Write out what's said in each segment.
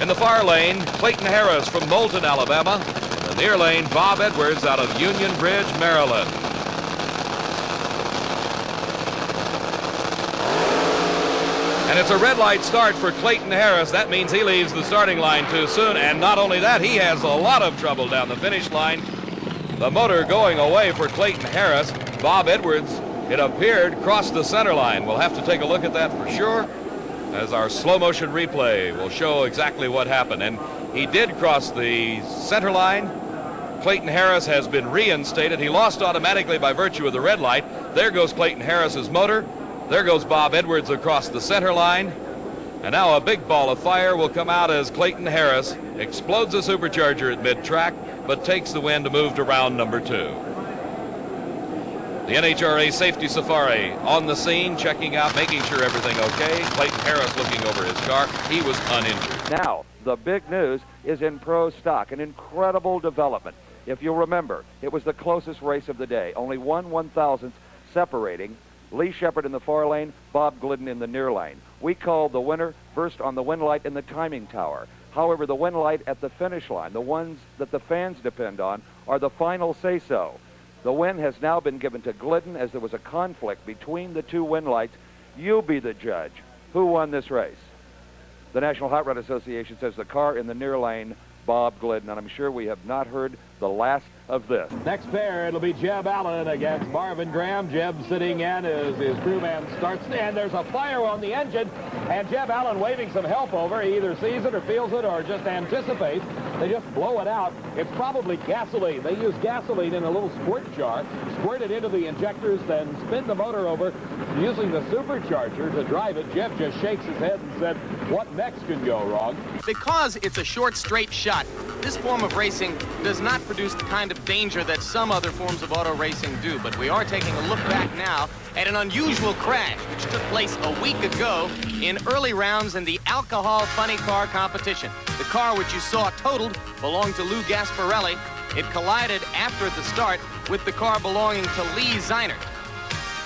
In the far lane, Clayton Harris from Moulton, Alabama. In the near lane, Bob Edwards out of Union Bridge, Maryland. And it's a red light start for Clayton Harris. That means he leaves the starting line too soon. And not only that, he has a lot of trouble down the finish line. The motor going away for Clayton Harris. Bob Edwards, it appeared, crossed the center line. We'll have to take a look at that for sure, as our slow motion replay will show exactly what happened. And he did cross the center line. Clayton Harris has been reinstated. He lost automatically by virtue of the red light. There goes Clayton Harris's motor. There goes Bob Edwards across the center line. And now a big ball of fire will come out as Clayton Harris explodes a supercharger at mid-track, but takes the win to move to round number 2. The NHRA Safety Safari on the scene, checking out, making sure everything okay. Clayton Harris looking over his car. He was uninjured. Now, the big news is in pro stock, an incredible development. If you'll remember, it was the closest race of the day, only 1/1000th separating Lee Shepard in the far lane, Bob Glidden in the near lane. We called the winner first on the win light in the timing tower. However, the win light at the finish line, the ones that the fans depend on, are the final say-so. The win has now been given to Glidden as there was a conflict between the two win lights. You be the judge. Who won this race? The National Hot Rod Association says the car in the near lane, Bob Glidden, and I'm sure we have not heard the last of this. Next pair, it'll be Jeb Allen against Marvin Graham. Jeb sitting in as his crewman starts, and there's a fire on the engine, and Jeb Allen waving some help over. He either sees it or feels it or just anticipates. They just blow it out. It's probably gasoline. They use gasoline in a little squirt jar, squirt it into the injectors, then spin the motor over using the supercharger to drive it. Jeb just shakes his head and said, what next can go wrong? Because it's a short, straight shot, this form of racing does not produce the kind of danger that some other forms of auto racing do. But we are taking a look back now at an unusual crash which took place a week ago in early rounds in the alcohol funny car competition. The car which you saw totaled belonged to Lou Gasparrelli. It collided after the start with the car belonging to Lee Zeinert.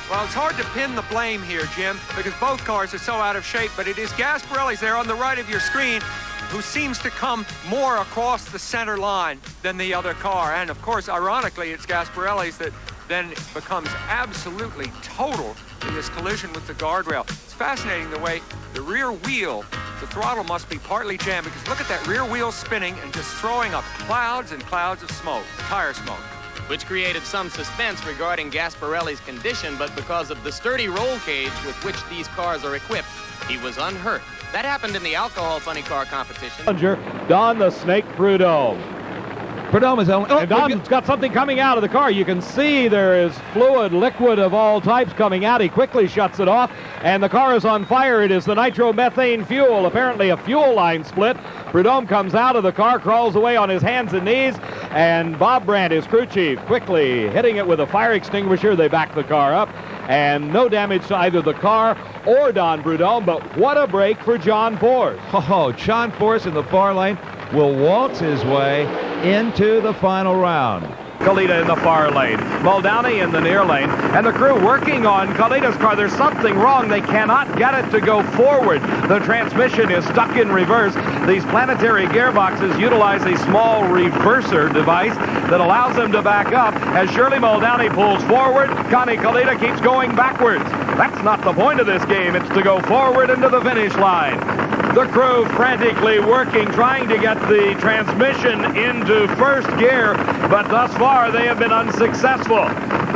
Well, it's hard to pin the blame here, Jim, because both cars are so out of shape, but it is Gasparrelli's there on the right of your screen who seems to come more across the center line than the other car. And, of course, ironically, it's Gasparrelli's that then becomes absolutely total in this collision with the guardrail. It's fascinating the way the rear wheel, the throttle must be partly jammed, because look at that rear wheel spinning and just throwing up clouds and clouds of smoke, tire smoke. Which created some suspense regarding Gasparrelli's condition, but because of the sturdy roll cage with which these cars are equipped, he was unhurt. That happened in the alcohol funny car competition. Don the Snake Prudhomme. Prudhomme is on. And Don's got something coming out of the car. You can see there is fluid, liquid of all types coming out. He quickly shuts it off, and the car is on fire. It is the nitro methane fuel, apparently a fuel line split. Prudhomme comes out of the car, crawls away on his hands and knees, and Bob Brandt, his crew chief, quickly hitting it with a fire extinguisher. They back the car up, and no damage to either the car or Don Prudhomme, but what a break for John Force. Oh, John Force in the far lane will waltz his way into the final round. Kalitta in the far lane, Muldowney in the near lane, and the crew working on Kalitta's car. There's something wrong. They cannot get it to go forward. The transmission is stuck in reverse. These planetary gearboxes utilize a small reverser device that allows them to back up. As Shirley Muldowney pulls forward, Connie Kalitta keeps going backwards. That's not the point of this game. It's to go forward into the finish line. The crew frantically working, trying to get the transmission into first gear, but thus far they have been unsuccessful.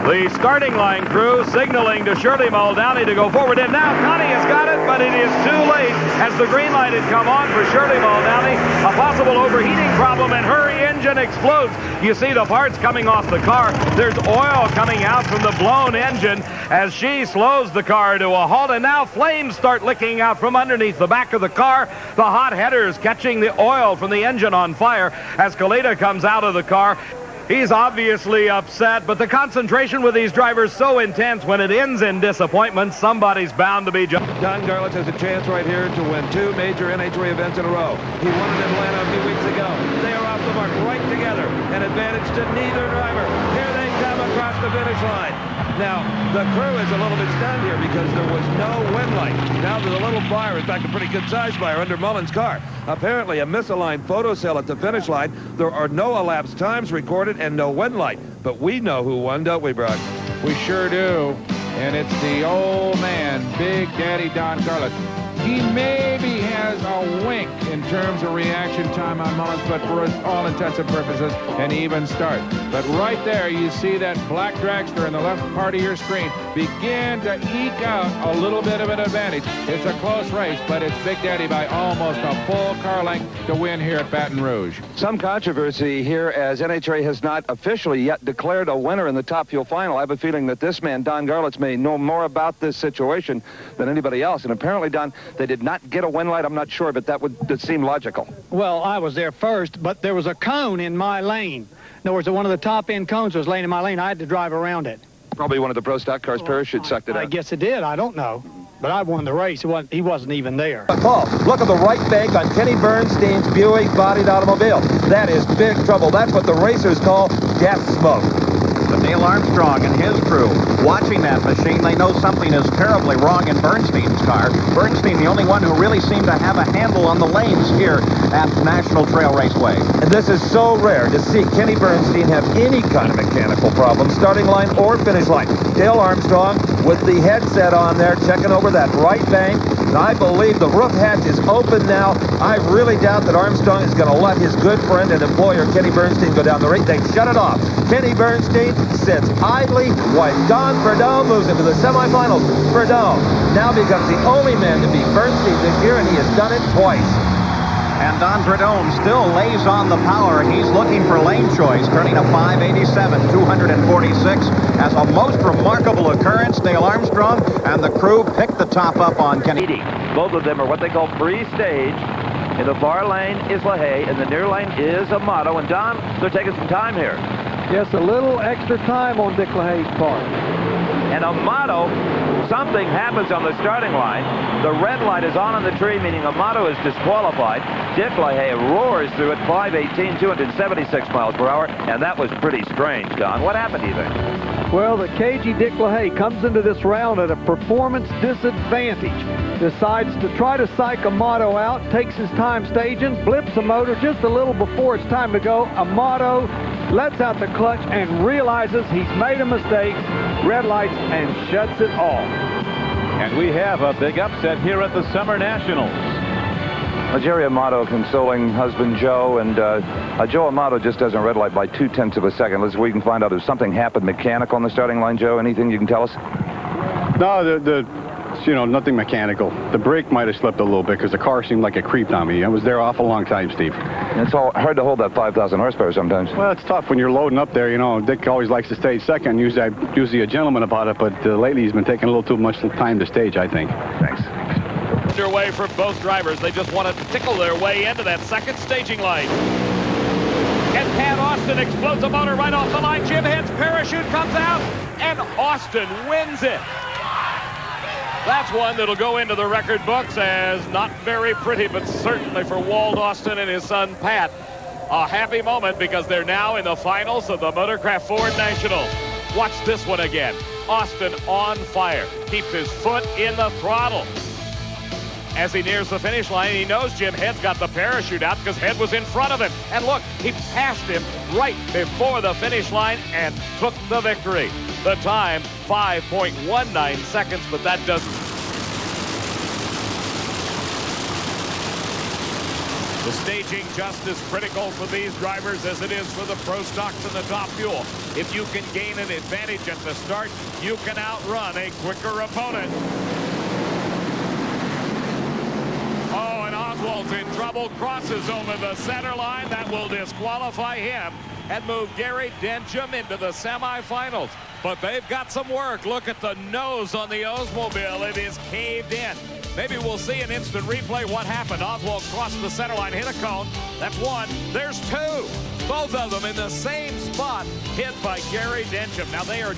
The starting line crew signaling to Shirley Muldowney to go forward, and now Connie has got it, but it is too late as the green light had come on for Shirley Muldowney. A possible overheating problem, and her engine explodes. You see the parts coming off the car. There's oil coming out from the blown engine as she slows the car to a halt, and now flames start licking out from underneath the back of the car. The hot headers catching the oil from the engine on fire as Kalitta comes out of the car. He's obviously upset, but the concentration with these drivers so intense, when it ends in disappointment, somebody's bound to be judged. Don Garlits has a chance right here to win 2 major NHRA events in a row. He won in Atlanta a few weeks ago. They are off the mark right together, an advantage to neither driver. Here they come across the finish line. Now, the crew is a little bit stunned here because there was no wind light. Now there's a little fire, in fact, a pretty good-sized fire under Mullen's car. Apparently, a misaligned photo cell at the finish line. There are no elapsed times recorded and no wind light. But we know who won, don't we, Brock? We sure do. And it's the old man, Big Daddy Don Garlits. He maybe has a wink in terms of reaction time on Mullins, but for all intents and purposes, an even start. But right there, you see that black dragster in the left part of your screen begin to eke out a little bit of an advantage. It's a close race, but it's Big Daddy by almost a full car length to win here at Baton Rouge. Some controversy here as NHRA has not officially yet declared a winner in the Top Fuel final. I have a feeling that this man, Don Garlits, may know more about this situation than anybody else. And apparently, Don, they did not get a wind light. I'm not sure, but that would seem logical. Well, I was there first, but there was a cone in my lane. In other words, one of the top-end cones was laying in my lane. I had to drive around it. Probably one of the pro stock cars' parachute sucked it out. I guess it did. I don't know. But I won the race. He wasn't even there. Paul, look at the right bank on Kenny Bernstein's Buick-bodied automobile. That is big trouble. That's what the racers call death smoke. But Dale Armstrong and his crew, watching that machine, they know something is terribly wrong in Bernstein's car. Bernstein, the only one who really seemed to have a handle on the lanes here at National Trail Raceway. And this is so rare to see Kenny Bernstein have any kind of mechanical problem, starting line or finish line. Dale Armstrong with the headset on there, checking over that right bank. And I believe the roof hatch is open now. I really doubt that Armstrong is going to let his good friend and employer, Kenny Bernstein, go down the race. They shut it off. Kenny Bernstein sits idly while Don Prudhomme moves into the semifinals. Prudhomme now becomes the only man to beat Bernstein this year, and he has done it twice. And Don Prudhomme still lays on the power. He's looking for lane choice, turning a 587, 246. As a most remarkable occurrence, Dale Armstrong and the crew picked the top up on Kenny. Both of them are what they call pre-stage. In the far lane is LaHaye, and the near lane is Amato. And Don, they're taking some time here. Yes, a little extra time on Dick LaHaye's part. And Amato, something happens on the starting line. The red light is on the tree, meaning Amato is disqualified. Dick LaHaye roars through at 518, 276 miles per hour, and that was pretty strange, Don. What happened, do you think? Well, the cagey Dick LaHaye comes into this round at a performance disadvantage. Decides to try to psych Amato out, takes his time staging, blips the motor just a little before it's time to go. Amato lets out the clutch and realizes he's made a mistake, red lights, and shuts it off. And we have a big upset here at the Summer Nationals. Jerry Amato consoling husband Joe, and Joe Amato just doesn't red light by 0.2 of a second. We can find out if something happened mechanical on the starting line, Joe. Anything you can tell us? No, nothing mechanical. The brake might have slipped a little bit because the car seemed like it creeped on me. I was there awful long time, Steve. It's all hard to hold that 5,000 horsepower sometimes. Well, it's tough when you're loading up there. Dick always likes to stage second. Usually a gentleman about it, but lately he's been taking a little too much time to stage, I think. Thanks. Underway for both drivers. They just want to tickle their way into that second staging line. And Pat Austin explodes the motor right off the line. Jim Head's parachute comes out, and Austin wins it. That's one that'll go into the record books as not very pretty, but certainly for Walt Austin and his son Pat, a happy moment because they're now in the finals of the Motorcraft Ford Nationals. Watch this one again. Austin on fire, keeps his foot in the throttle. As he nears the finish line, he knows Jim Head's got the parachute out because Head was in front of him. And look, he passed him right before the finish line and took the victory. The time, 5.19 seconds, but that doesn't. The staging just as critical for these drivers as it is for the pro stocks and the top fuel. If you can gain an advantage at the start, you can outrun a quicker opponent. Oh, and Oswald's in trouble, crosses over the center line. That will disqualify him and move Gary Dencham into the semifinals. But they've got some work. Look at the nose on the Oldsmobile. It is caved in. Maybe we'll see an instant replay what happened. Oswald crossed the center line, hit a cone. That's one. There's two. Both of them in the same spot, hit by Gary Dencham. Now they are